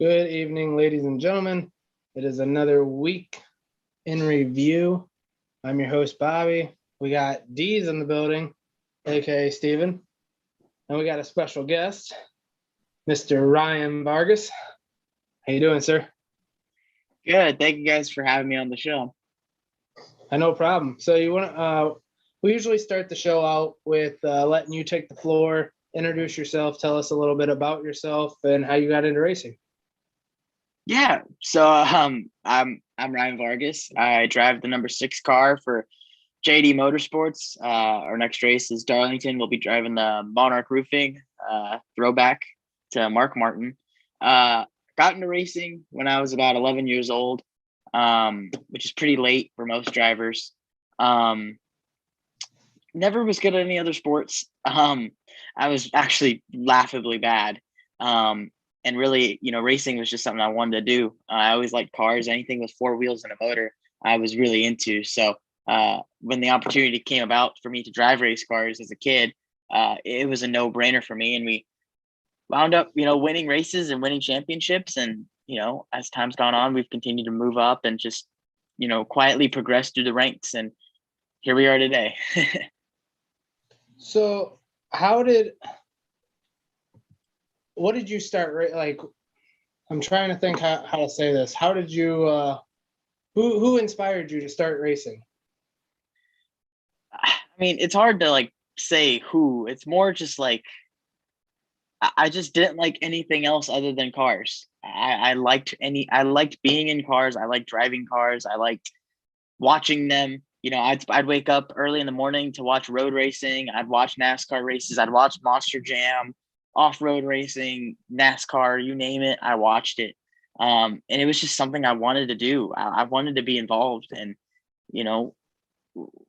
Good evening, ladies and gentlemen. It is another week in review. I'm your host, Bobby. We got D's in the building, aka Steven. And we got a special guest, Mr. Ryan Vargas. How you doing, sir? Good. Thank you guys for having me on the show. No problem. So we usually start the show out with letting you take the floor, introduce yourself, tell us a little bit about yourself and how you got into racing. Yeah. So I'm Ryan Vargas. I drive the number 6 car for JD Motorsports. Our next race is Darlington. We'll be driving the Monarch Roofing throwback to Mark Martin. Got into racing when I was about 11 years old, which is pretty late for most drivers. Never was good at any other sports. I was actually laughably bad. And really, racing was just something I wanted to do. I always liked cars. Anything with 4 wheels and a motor, I was really into. So when the opportunity came about for me to drive race cars as a kid, it was a no-brainer for me. And we wound up, winning races and winning championships. And, as time's gone on, we've continued to move up and just, quietly progress through the ranks. And here we are today. So what did you start, like, I'm trying to think how to say this. How did you, who inspired you to start racing? I mean, it's hard to say who. It's more just I just didn't like anything else other than cars. I liked being in cars. I liked driving cars. I liked watching them. I'd wake up early in the morning to watch road racing. I'd watch NASCAR races. I'd watch Monster Jam, off-road racing, NASCAR, you name it, I watched it. And it was just something I wanted to do. I wanted to be involved. And,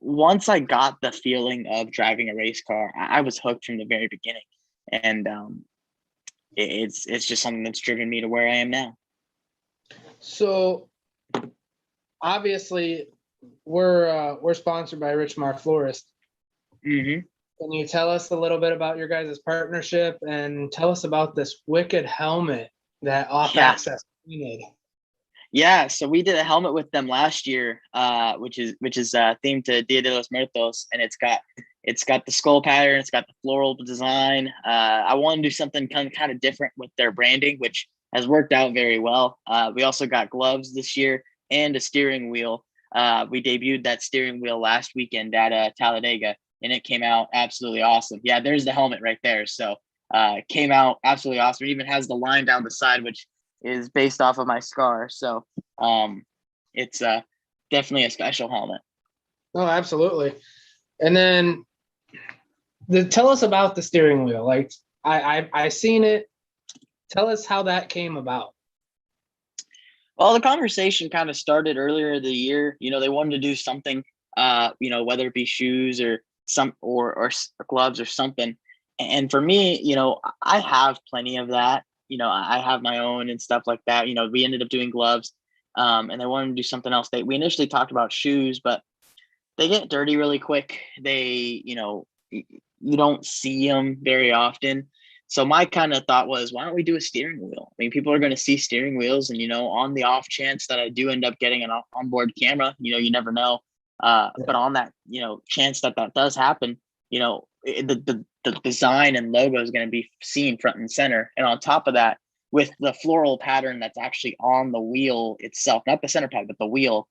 once I got the feeling of driving a race car, I was hooked from the very beginning. And it's just something that's driven me to where I am now. So obviously we're sponsored by Rich Mark Florist. Mm-hmm. Can you tell us a little bit about your guys' partnership and tell us about this wicked helmet that Off Access made? Yeah, so we did a helmet with them last year, which is themed to Dia de los Muertos, and it's got the skull pattern, it's got the floral design. I want to do something kind of different with their branding, which has worked out very well. We also got gloves this year and a steering wheel. We debuted that steering wheel last weekend at Talladega, and it came out absolutely awesome. Yeah, there's the helmet right there. So it came out absolutely awesome. It even has the line down the side, which is based off of my scar. So it's definitely a special helmet. Oh, absolutely. And then tell us about the steering wheel. Like I seen it. Tell us how that came about. Well, the conversation kind of started earlier the year. They wanted to do something, whether it be shoes or or gloves or something. And for me, I have plenty of that. I have my own and stuff like that. We ended up doing gloves, and they wanted to do something else. We initially talked about shoes, but they get dirty really quick. They, you don't see them very often. So my kind of thought was, why don't we do a steering wheel? I mean, people are going to see steering wheels, and on the off chance that I do end up getting an onboard camera, you never know. But on that, chance that does happen, the design and logo is going to be seen front and center. And on top of that, with the floral pattern that's actually on the wheel itself, not the center pad, but the wheel,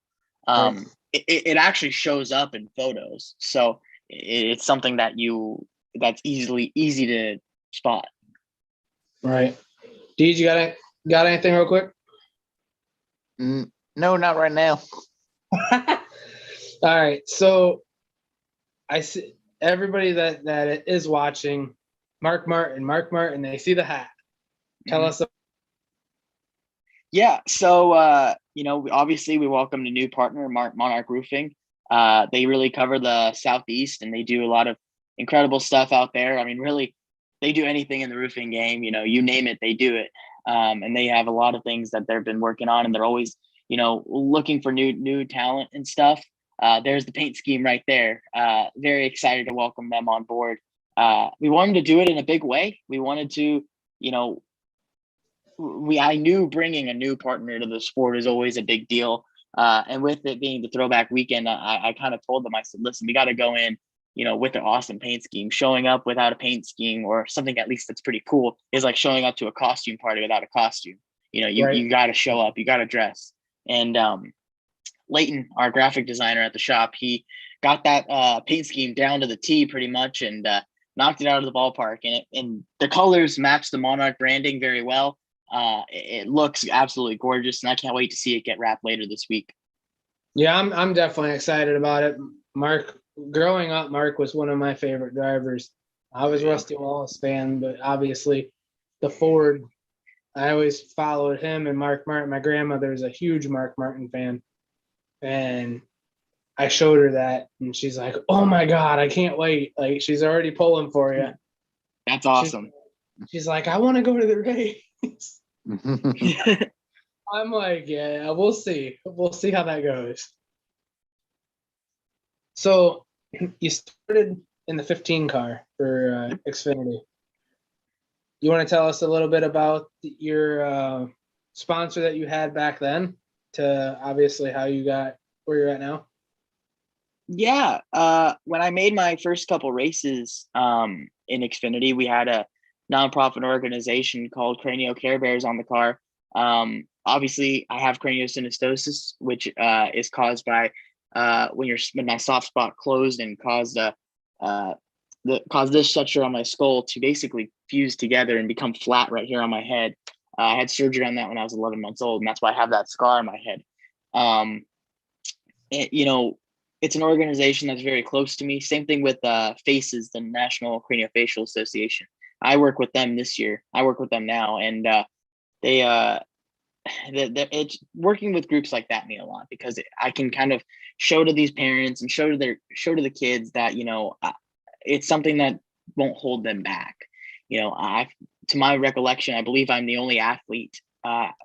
Right. it actually shows up in photos. So it's something that's easy to spot. Right. Deej, you got anything real quick? No, not right now. All right. So I see everybody that is watching, Mark Martin, they see the hat. Tell us. Yeah. So, obviously we welcomed a new partner, Monarch Roofing. They really cover the Southeast, and they do a lot of incredible stuff out there. I mean, really, they do anything in the roofing game, you name it, they do it. And they have a lot of things that they've been working on, and they're always, looking for new talent and stuff. There's the paint scheme right there. Very excited to welcome them on board. We wanted to do it in a big way. We wanted to, I knew bringing a new partner to the sport is always a big deal. And with it being the throwback weekend, I kind of told them, I said, listen, we got to go in, with an awesome paint scheme. Showing up without a paint scheme or something at least that's pretty cool is like showing up to a costume party without a costume. You got to show up, you got to dress. And Leighton, our graphic designer at the shop, he got that paint scheme down to the T pretty much, and knocked it out of the ballpark. And the colors match the Monarch branding very well. It looks absolutely gorgeous, and I can't wait to see it get wrapped later this week. Yeah, I'm definitely excited about it. Growing up, Mark was one of my favorite drivers. I was Rusty Wallace fan, but obviously the Ford, I always followed him and Mark Martin. My grandmother is a huge Mark Martin fan. And I showed her that, and she's like, "Oh my God, I can't wait." Like, she's already pulling for you. That's awesome. She's like, "I want to go to the race." I'm like, "Yeah, we'll see. We'll see how that goes." So you started in the 15 car for Xfinity. You want to tell us a little bit about your sponsor that you had back then, to obviously how you got where you're at now? Yeah. When I made my first couple races in Xfinity, we had a nonprofit organization called Cranial Care Bears on the car. Obviously, I have craniosynostosis, which is caused by when my soft spot closed and caused this structure on my skull to basically fuse together and become flat right here on my head. I had surgery on that when I was 11 months old, and that's why I have that scar on my head. It's an organization that's very close to me. Same thing with FACES, the National Craniofacial Association. I work with them this year. I work with them now, and it's working with groups like that mean a lot, because I can kind of show to these parents and show to the kids that it's something that won't hold them back. To my recollection, I believe I'm the only athlete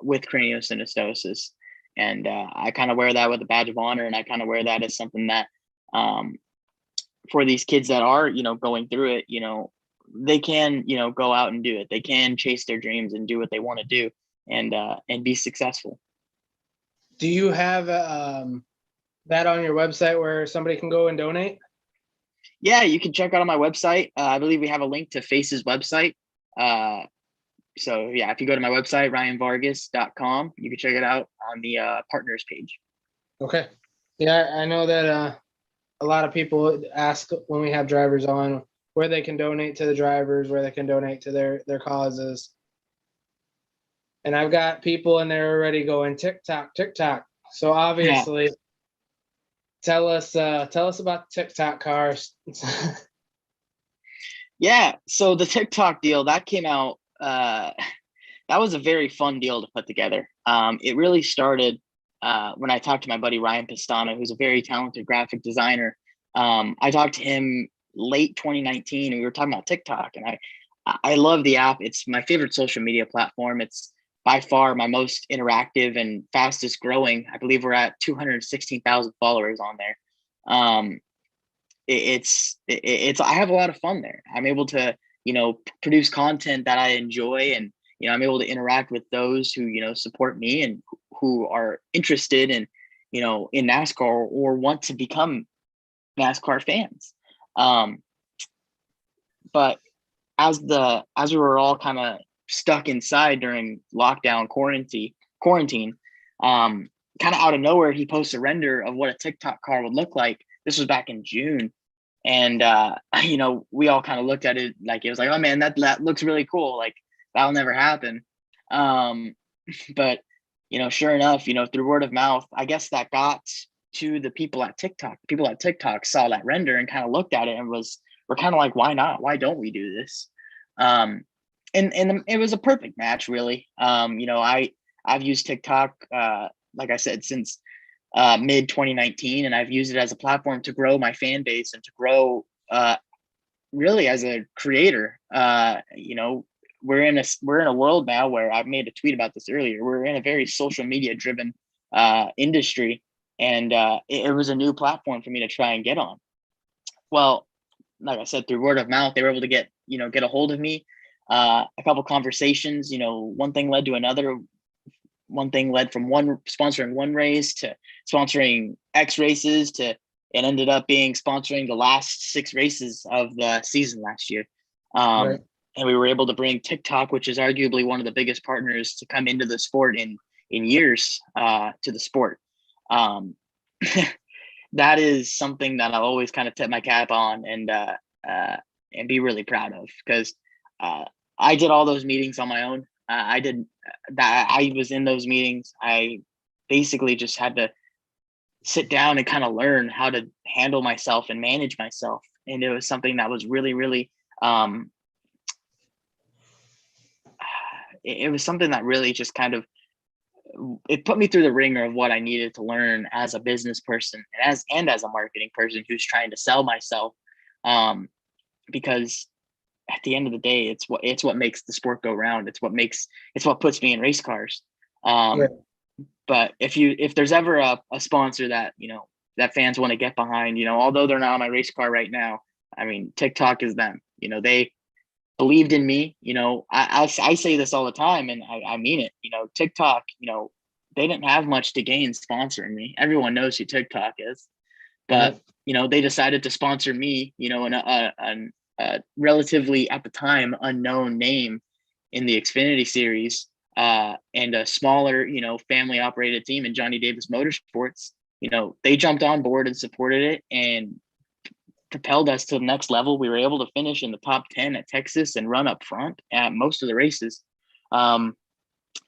with craniosynostosis. And I kind of wear that with a badge of honor, and I kind of wear that as something that for these kids that are, going through it, they can, go out and do it. They can chase their dreams and do what they want to do, and be successful. Do you have that on your website where somebody can go and donate? Yeah, you can check out on my website. I believe we have a link to FACE's website. So yeah, if you go to my website, ryanvargas.com, you can check it out on the partners page. Okay. Yeah, I know that a lot of people ask when we have drivers on where they can donate to the drivers, where they can donate to their causes. And I've got people in there already going TikTok. So obviously, tell us about TikTok cars. Yeah, so the TikTok deal that came out, that was a very fun deal to put together. It really started when I talked to my buddy Ryan Pistano, who's a very talented graphic designer. I talked to him late 2019, and we were talking about TikTok, and I love the app. It's my favorite social media platform. It's by far my most interactive and fastest growing. I believe we're at 216,000 followers on there. I have a lot of fun there. I'm able to, produce content that I enjoy, and, I'm able to interact with those who, support me and who are interested in, in NASCAR or want to become NASCAR fans. But as we were all kind of stuck inside during lockdown quarantine, kind of out of nowhere, he posted a render of what a TikTok car would look like. This was back in June. And, we all kind of looked at it like, it was like, oh man, that looks really cool. Like, that'll never happen. But, sure enough, through word of mouth, I guess that got to the people at TikTok. People at TikTok saw that render and kind of looked at it and we're kind of like, why not? Why don't we do this? And it was a perfect match, really. I've used TikTok, like I said, since mid 2019, and I've used it as a platform to grow my fan base and to grow really as a creator. We're in a world now where I've made a tweet about this earlier. We're in a very social media driven industry, and it was a new platform for me to try and get on. Well, like I said, through word of mouth, they were able to get a hold of me. a couple conversations. One thing led to another. One thing led from sponsoring one race to sponsoring X races to it ended up being sponsoring the last 6 races of the season last year. Right. And we were able to bring TikTok, which is arguably one of the biggest partners to come into the sport in years, to the sport. That is something that I'll always kind of tip my cap on and be really proud of, because I did all those meetings on my own. I was in those meetings. I basically just had to sit down and kind of learn how to handle myself and manage myself. And it was something that was really, really, it was something that really just kind of, it put me through the ringer of what I needed to learn as a business person and as a marketing person who's trying to sell myself. Because at the end of the day, it's what makes the sport go round. It's what puts me in race cars. Right. But if there's ever a sponsor that, that fans want to get behind, although they're not on my race car right now, I mean, TikTok is them. They believed in me. I say this all the time, and I mean it. TikTok, they didn't have much to gain sponsoring me. Everyone knows who TikTok is, but they decided to sponsor me. A relatively, at the time, unknown name in the Xfinity series, and a smaller, family operated team in Johnny Davis Motorsports. They jumped on board and supported it and propelled us to the next level. We were able to finish in the top 10 at Texas and run up front at most of the races. And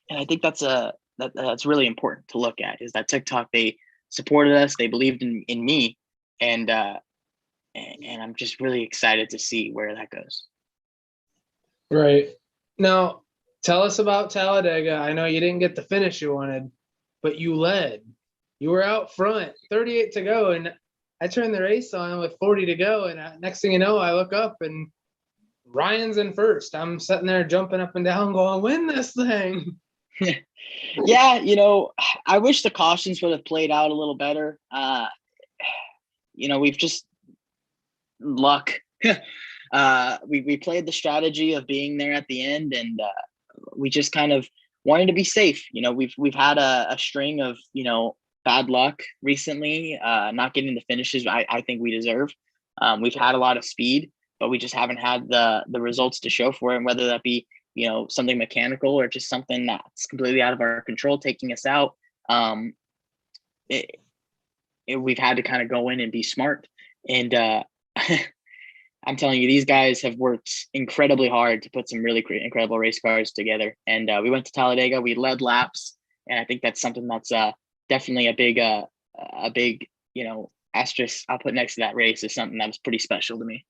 I think that's really important to look at, is that TikTok, they supported us, they believed in me, and I'm just really excited to see where that goes. Right. Now, tell us about Talladega. I know you didn't get the finish you wanted, but you led. You were out front, 38 to go, and I turned the race on with 40 to go, and next thing you know, I look up and Ryan's in first. I'm sitting there jumping up and down going, win this thing. Yeah, I wish the cautions would have played out a little better. We've just luck. We played the strategy of being there at the end, and we just kind of wanted to be safe. We've had a string of bad luck recently, not getting the finishes I think we deserve. We've had a lot of speed, but we just haven't had the results to show for it. And whether that be something mechanical or just something that's completely out of our control taking us out, we've had to kind of go in and be smart. And I'm telling you, these guys have worked incredibly hard to put some really incredible race cars together. And we went to Talladega, we led laps, and I think that's something that's definitely a big asterisk I'll put next to that race, is something that was pretty special to me.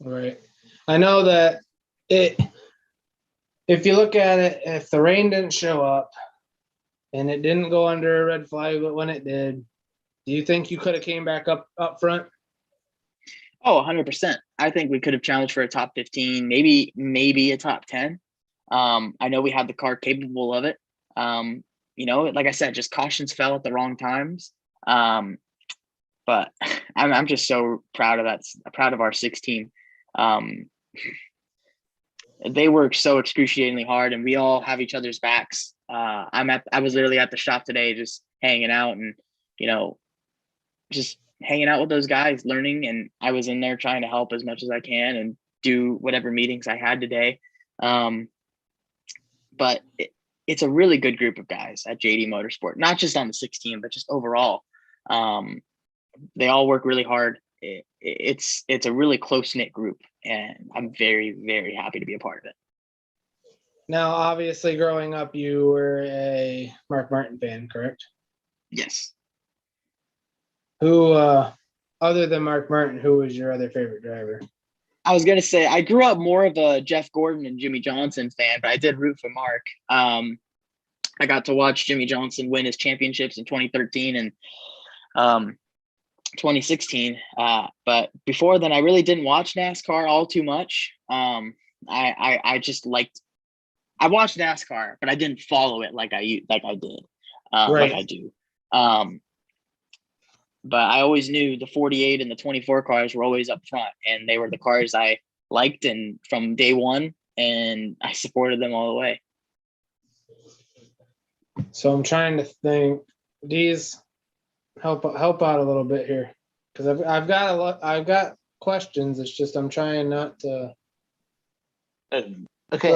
Right. I know that if you look at it, if the rain didn't show up and it didn't go under a red flag, but when it did, do you think you could have came back up front? Oh, 100%. I think we could have challenged for a top 15, maybe a top 10. I know we had the car capable of it. Like I said, just cautions fell at the wrong times. But I'm just so proud of that. Proud of our 6 team. They work so excruciatingly hard, and we all have each other's backs. I was literally at the shop today, just hanging out and, just hanging out with those guys, learning. And I was in there trying to help as much as I can and do whatever meetings I had today. But it's a really good group of guys at JD Motorsport, not just on the 6 team, but just overall. They all work really hard. It's a really close-knit group, and I'm very, very happy to be a part of it. Now, obviously, growing up, you were a Mark Martin fan, correct? Yes. Who, other than Mark Martin, who was your other favorite driver? I was going to say, I grew up more of a Jeff Gordon and Jimmy Johnson fan, but I did root for Mark. I got to watch Jimmy Johnson win his championships in 2013 and 2016. But before then, I really didn't watch NASCAR all too much. I just I watched NASCAR, but I didn't follow it like I did, Right. like I do. But I always knew the 48 and the 24 cars were always up front, and they were the cars I liked. And from day one, and I supported them all the way. So I'm trying to think. These help out a little bit here because I've got a lot. I've got questions. It's just I'm trying not to. Okay.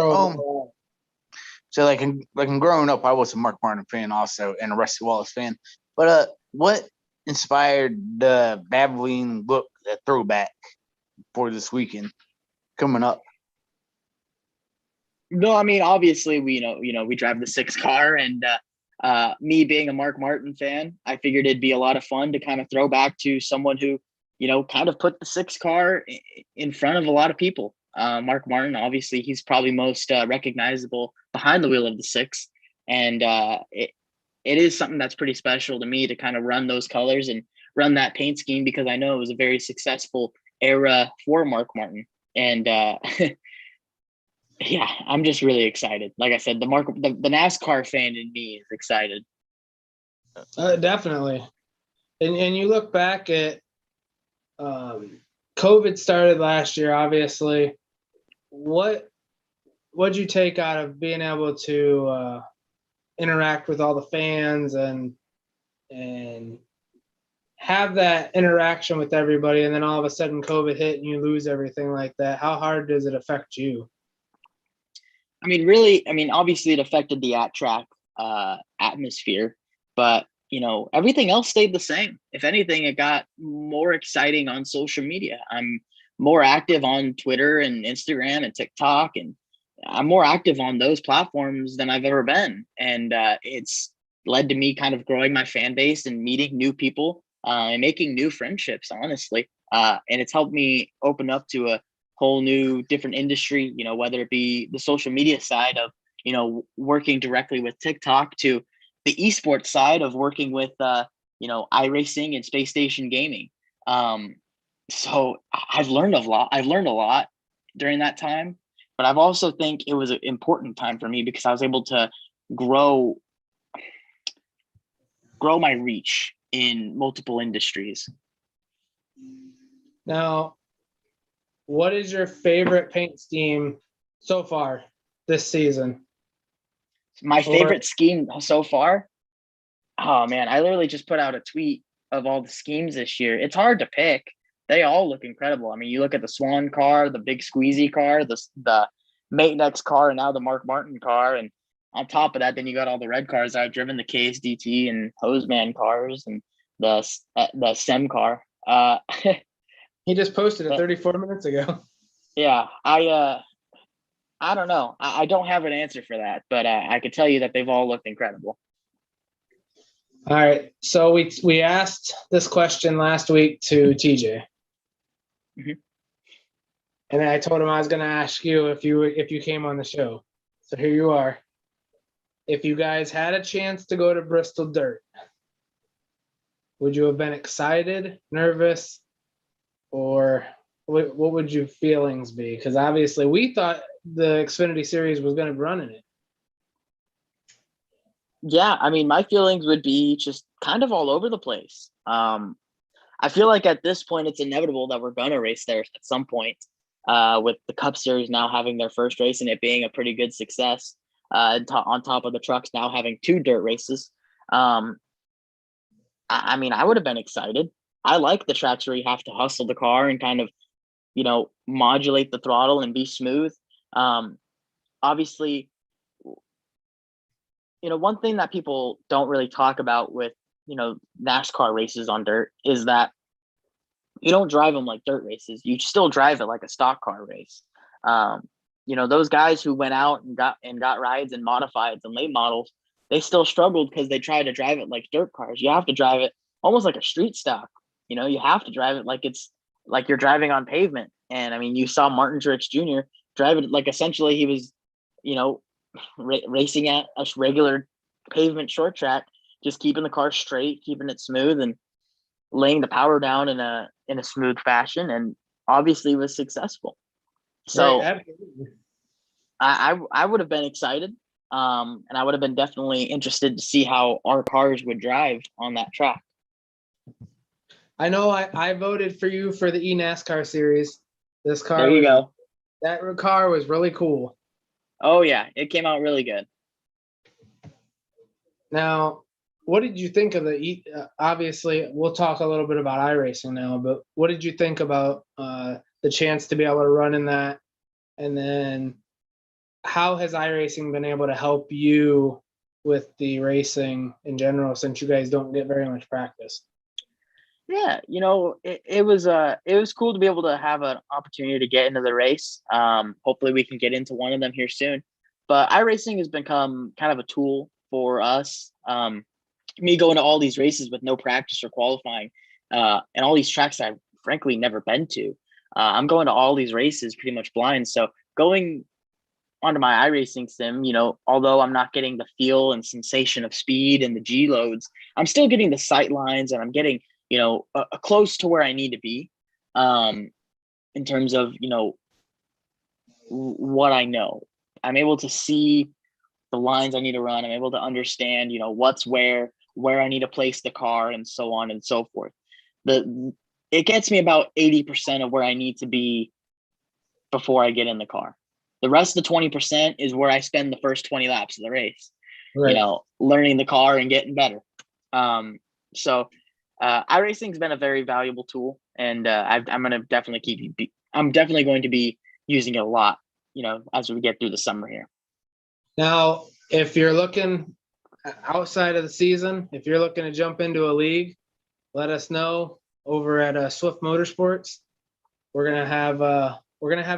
So like in growing up, I was a Mark Martin fan also and a Rusty Wallace fan. But what inspired the Babylon look, the throwback for this weekend coming up? No, I mean, obviously we drive the 6 car, and me being a Mark Martin fan, I figured it'd be a lot of fun to kind of throw back to someone who, kind of put the 6 car in front of a lot of people. Mark Martin, obviously, he's probably most recognizable behind the wheel of the 6, and it is something that's pretty special to me to kind of run those colors and run that paint scheme, because I know it was a very successful era for Mark Martin, and yeah, I'm just really excited. Like I said, the NASCAR fan in me is excited. Definitely, and you look back at COVID started last year, obviously. What'd you take out of being able to interact with all the fans and have that interaction with everybody, and then all of a sudden COVID hit and you lose everything like that? How hard does it affect you? I mean, really, obviously it affected the at-track atmosphere, but everything else stayed the same. If anything, it got more exciting on social media. I'm more active on Twitter and Instagram and TikTok, and I'm more active on those platforms than I've ever been. And it's led to me kind of growing my fan base and meeting new people and making new friendships, honestly. And it's helped me open up to a whole new different industry, whether it be the social media side of, working directly with TikTok, to the esports side of working with, iRacing and space station gaming. So I've learned a lot during that time, but I've also think it was an important time for me because I was able to grow my reach in multiple industries. Now, what is your favorite paint scheme so far this season? My favorite scheme so far? Oh man, I literally just put out a tweet of all the schemes this year. It's hard to pick. They all look incredible. I mean, you look at the Swan car, the big squeezy car, the Matenex car, and now the Mark Martin car. And on top of that, then you got all the red cars. I've driven the KSDT and Hoseman cars and the SEM car. He just posted it 34 minutes ago. Yeah, I don't know. I don't have an answer for that, but I could tell you that they've all looked incredible. All right. So we asked this question last week to TJ. Mm-hmm. And I told him I was going to ask you if you came on the show. So here you are. If you guys had a chance to go to Bristol Dirt, would you have been excited, nervous, or what would your feelings be? Because obviously we thought the Xfinity Series was going to be running it. Yeah, I mean, my feelings would be just kind of all over the place. I feel like at this point, it's inevitable that we're going to race there at some point, with the Cup Series now having their first race and it being a pretty good success, on top of the trucks now having 2 dirt races. I mean, I would have been excited. I like the tracks where you have to hustle the car and kind of, modulate the throttle and be smooth. Obviously, one thing that people don't really talk about with, NASCAR races on dirt is that you don't drive them like dirt races. You still drive it like a stock car race. Those guys who went out and got rides and modifieds and late models, they still struggled because they tried to drive it like dirt cars. You have to drive it almost like a street stock. You have to drive it like it's like you're driving on pavement. And I mean, you saw Martin Truex Jr. drive it like essentially he was, racing at a regular pavement short track, just keeping the car straight, keeping it smooth, and laying the power down in a smooth fashion, and obviously was successful. So right, I would have been excited, and I would have been definitely interested to see how our cars would drive on that track. I know I voted for you for the eNASCAR series. This car, there you go. That car was really cool. Oh yeah, it came out really good. Now, what did you think of obviously, we'll talk a little bit about iRacing now, but what did you think about the chance to be able to run in that? And then how has iRacing been able to help you with the racing in general, since you guys don't get very much practice? Yeah, it was cool to be able to have an opportunity to get into the race. Hopefully we can get into one of them here soon. But iRacing has become kind of a tool for us. Me going to all these races with no practice or qualifying, and all these tracks I've frankly never been to. I'm going to all these races pretty much blind. So going onto my iRacing sim, although I'm not getting the feel and sensation of speed and the G loads, I'm still getting the sight lines, and I'm getting, close to where I need to be, in terms of, what I know. I'm able to see the lines I need to run. I'm able to understand, what's where I need to place the car, and so on and so forth. It gets me about 80% of where I need to be before I get in the car. The rest of the 20% is where I spend the first 20 laps of the race, Right. Learning the car and getting better. So iRacing's been a very valuable tool, and I'm going to definitely I'm definitely going to be using it a lot, as we get through the summer here. Now, if you're looking outside of the season, if you're looking to jump into a league, let us know over at Swift Motorsports. We're gonna have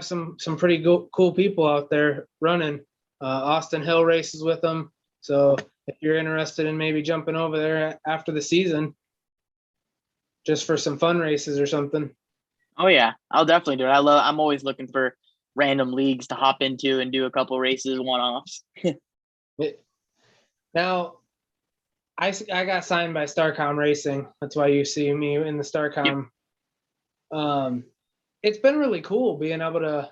some pretty cool people out there running. Austin Hill races with them, so if you're interested in maybe jumping over there after the season, just for some fun races or something. Oh yeah, I'll definitely do it. I'm always looking for random leagues to hop into and do a couple races, one-offs. Now, I got signed by Starcom Racing. That's why you see me in the Starcom. Yep. It's been really cool being able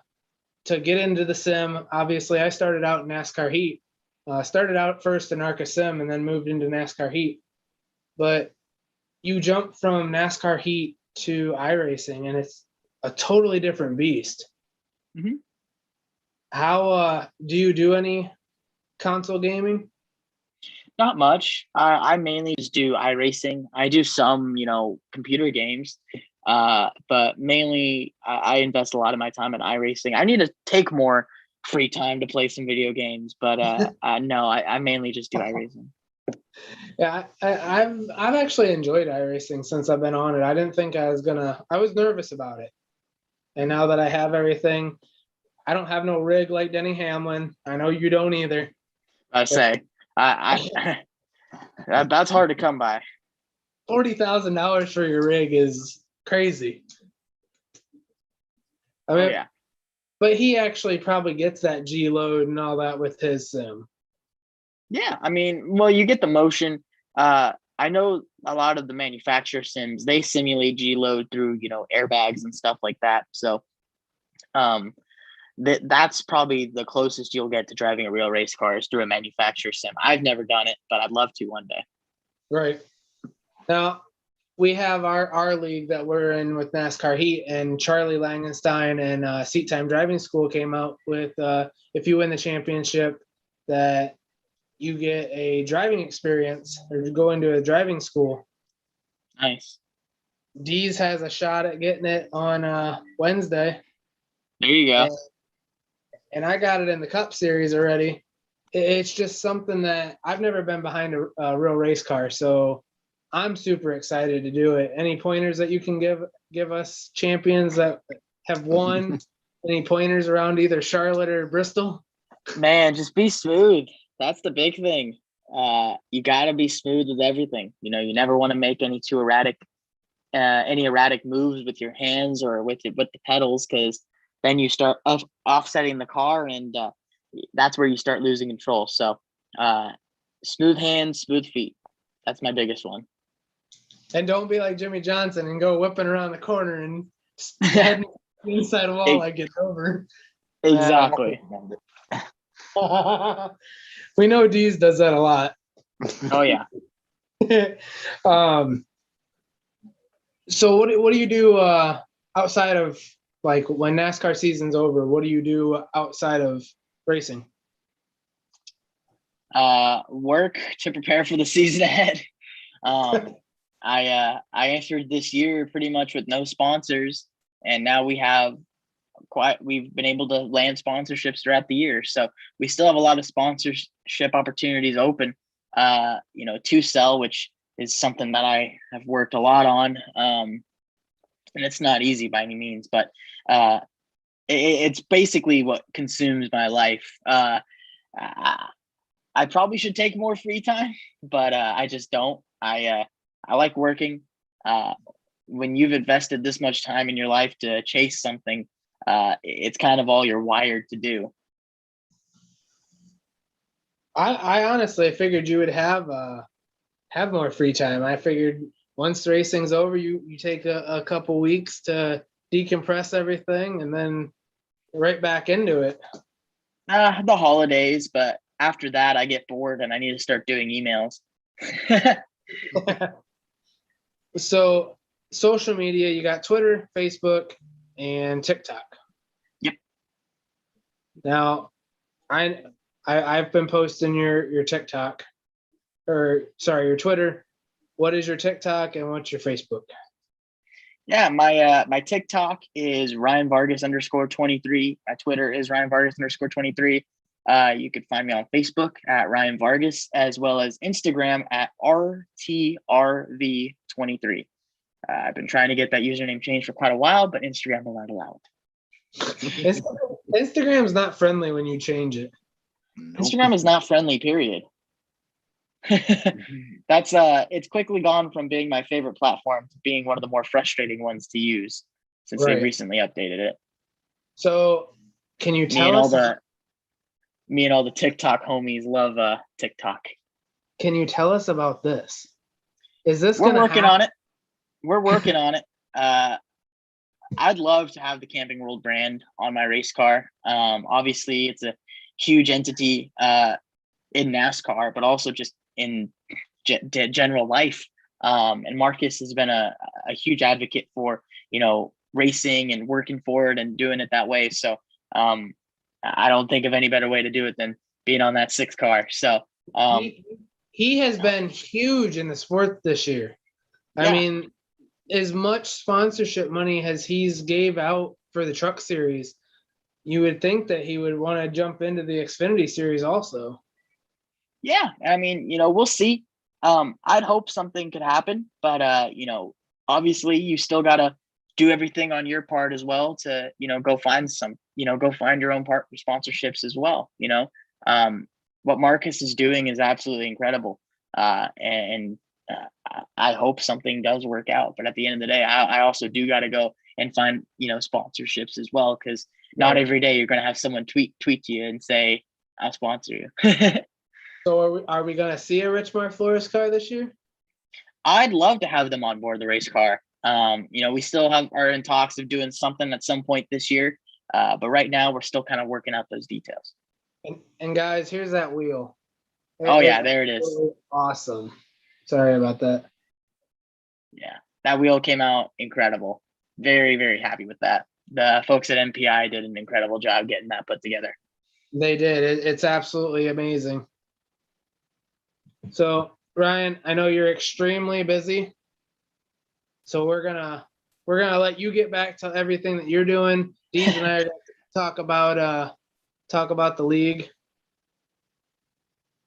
to get into the sim. Obviously, I started out in NASCAR Heat. Started out first in ARCA Sim and then moved into NASCAR Heat. But you jump from NASCAR Heat to iRacing, and it's a totally different beast. Mm-hmm. How do you do any console gaming? Not much. I mainly just do iRacing. I do some, computer games, but mainly I invest a lot of my time in iRacing. I need to take more free time to play some video games, but no, I mainly just do iRacing. Yeah, I've actually enjoyed iRacing since I've been on it. I didn't think I was nervous about it. And now that I have everything, I don't have no rig like Denny Hamlin. I know you don't either. I say, that's hard to come by. $40,000 for your rig is crazy. I mean, yeah. But he actually probably gets that G load and all that with his sim. Yeah, I mean, well, you get the motion. I know a lot of the manufacturer sims, they simulate G load through, airbags and stuff like that. So that's probably the closest you'll get to driving a real race car is through a manufacturer sim. I've never done it, but I'd love to one day. Right. Now, we have our league that we're in with NASCAR Heat, and Charlie Langenstein and Seat Time Driving School came out with, if you win the championship, that you get a driving experience or go into a driving school. Nice. Dees has a shot at getting it on Wednesday. There you go. And I got it in the Cup Series already. It's just something that I've never been behind a real race car, so I'm super excited to do it. Any pointers that you can give us, champions that have won? Any pointers around either Charlotte or Bristol? Man, just be smooth. That's the big thing. You got to be smooth with everything. You never want to make any erratic moves with your hands or with the pedals, because then you start offsetting the car, and that's where you start losing control. So smooth hands, smooth feet. That's my biggest one. And don't be like Jimmy Johnson and go whipping around the corner and heading inside a wall like it's over. Exactly. We know Dees does that a lot. Oh yeah. So what do you do outside of like when NASCAR season's over, what do you do outside of racing? Work to prepare for the season ahead. I entered this year pretty much with no sponsors, and now we've been able to land sponsorships throughout the year. So we still have a lot of sponsorship opportunities open, to sell, which is something that I have worked a lot on. And it's not easy by any means, but it's basically what consumes my life. I probably should take more free time, but I just don't. I like working. When you've invested this much time in your life to chase something, it's kind of all you're wired to do. I honestly figured you would have more free time. I figured once the racing's over, you take a couple weeks to decompress everything and then right back into it. The holidays, but after that, I get bored and I need to start doing emails. So, social media, you got Twitter, Facebook, and TikTok. Yep. Now, I've been posting your TikTok, or sorry, your Twitter. What is your TikTok and what's your Facebook? Yeah, my TikTok is Ryan Vargas _23. My Twitter is Ryan Vargas _23. You could find me on Facebook at Ryan Vargas, as well as Instagram at RTRV23. I've been trying to get that username changed for quite a while, but Instagram will not allow it. Instagram's not friendly when you change it. Nope. Instagram is not friendly, period. That's it's quickly gone from being my favorite platform to being one of the more frustrating ones to use since Right. they've recently updated it. So can you tell us? Me and all the TikTok homies love TikTok. Can you tell us about this? Is this We're working on it. We're working on it. I'd love to have the Camping World brand on my race car. Obviously, it's a huge entity in NASCAR, but also just in general life. And Marcus has been a huge advocate for, racing and working for it and doing it that way. So I don't think of any better way to do it than being on that 6 car. So he has been huge in the sport this year. Yeah. I mean, as much sponsorship money as he's gave out for the truck series, you would think that he would want to jump into the Xfinity series also. Yeah, I mean, we'll see. I'd hope something could happen, but obviously you still gotta do everything on your part as well to, go find your own part for sponsorships as well. What Marcus is doing is absolutely incredible. And I hope something does work out, but at the end of the day, I also do got to go and find, sponsorships as well. Cause not every day you're going to have someone tweet to you and say, I'll sponsor you. So are we going to see a Rich Mark Flores car this year? I'd love to have them on board the race car. We still are in talks of doing something at some point this year. But right now we're still kind of working out those details. And guys, here's that wheel. Yeah, there it is. Awesome. Sorry about that. Yeah, that wheel came out incredible. Very, very happy with that. The folks at MPI did an incredible job getting that put together. They did. It's absolutely amazing. So, Ryan, I know you're extremely busy. So we're gonna let you get back to everything that you're doing. Deez and I are gonna talk about the league.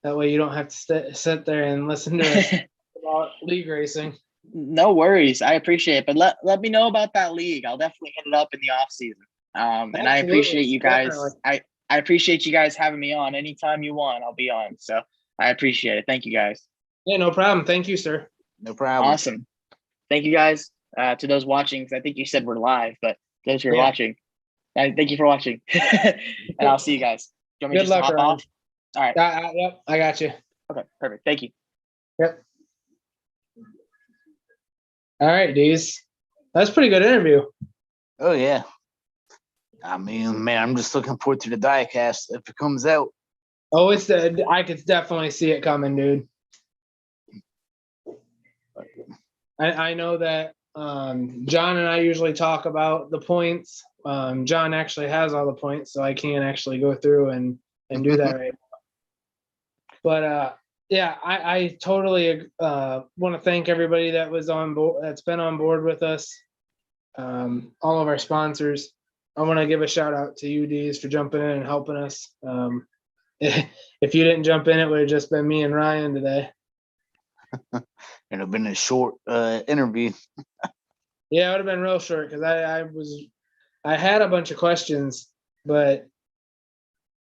That way you don't have to sit there and listen to us about league racing. No worries. I appreciate it. But let me know about that league. I'll definitely hit it up in the off season. And I appreciate you guys. Definitely. I appreciate you guys having me on. Anytime you want, I'll be on. So I appreciate it. Thank you guys. Yeah, no problem. Thank you, sir. No problem. Awesome. Thank you guys. To those watching, I think you said we're live, but those who are watching, thank you for watching. And I'll see you guys. Do you want me Good luck, to hop off? All right. Yep, I got you. Okay, perfect. Thank you. Yep. All right, Deez. That's a pretty good interview. Oh, yeah. I mean, man, I'm just looking forward to the diecast if it comes out. Oh, I could definitely see it coming, dude. I know that John and I usually talk about the points. John actually has all the points, so I can't actually go through and do that right now. But yeah, I totally want to thank everybody that was on board, that's been on board with us. All of our sponsors. I want to give a shout out to you, D's, for jumping in and helping us. If you didn't jump in, it would have just been me and Ryan today. It'd have been a short interview. Yeah, it would have been real short because I had a bunch of questions, but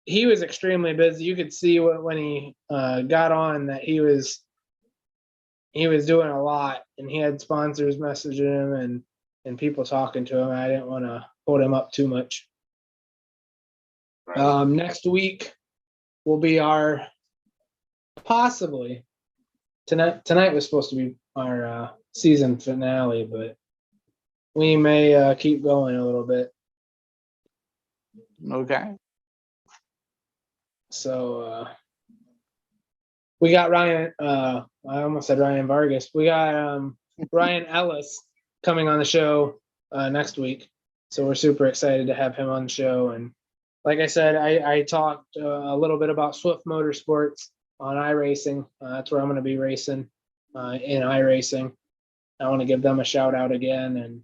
he was extremely busy. You could see when he got on that he was doing a lot, and he had sponsors messaging him and people talking to him. I didn't want to hold him up too much. Right. Next week will be our possibly tonight was supposed to be our season finale, but we may keep going a little bit. Okay. So we got Ryan. I almost said Ryan Vargas. We got Ryan Ellis coming on the show next week. So we're super excited to have him on the show. And like I said, I talked a little bit about Swift Motorsports on iRacing. That's where I'm going to be racing in iRacing. I want to give them a shout out again. And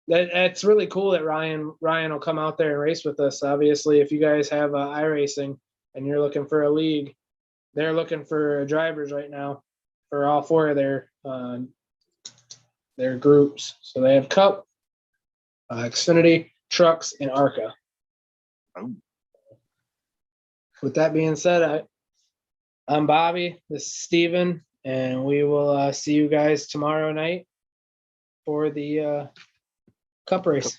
that's really cool that Ryan will come out there and race with us. Obviously, if you guys have iRacing and you're looking for a league, they're looking for drivers right now for all four of their groups. So they have Cup, Xfinity, Trucks, and ARCA. Oh. With that being said, I'm Bobby. This is Steven, and we will see you guys tomorrow night for the Cup race.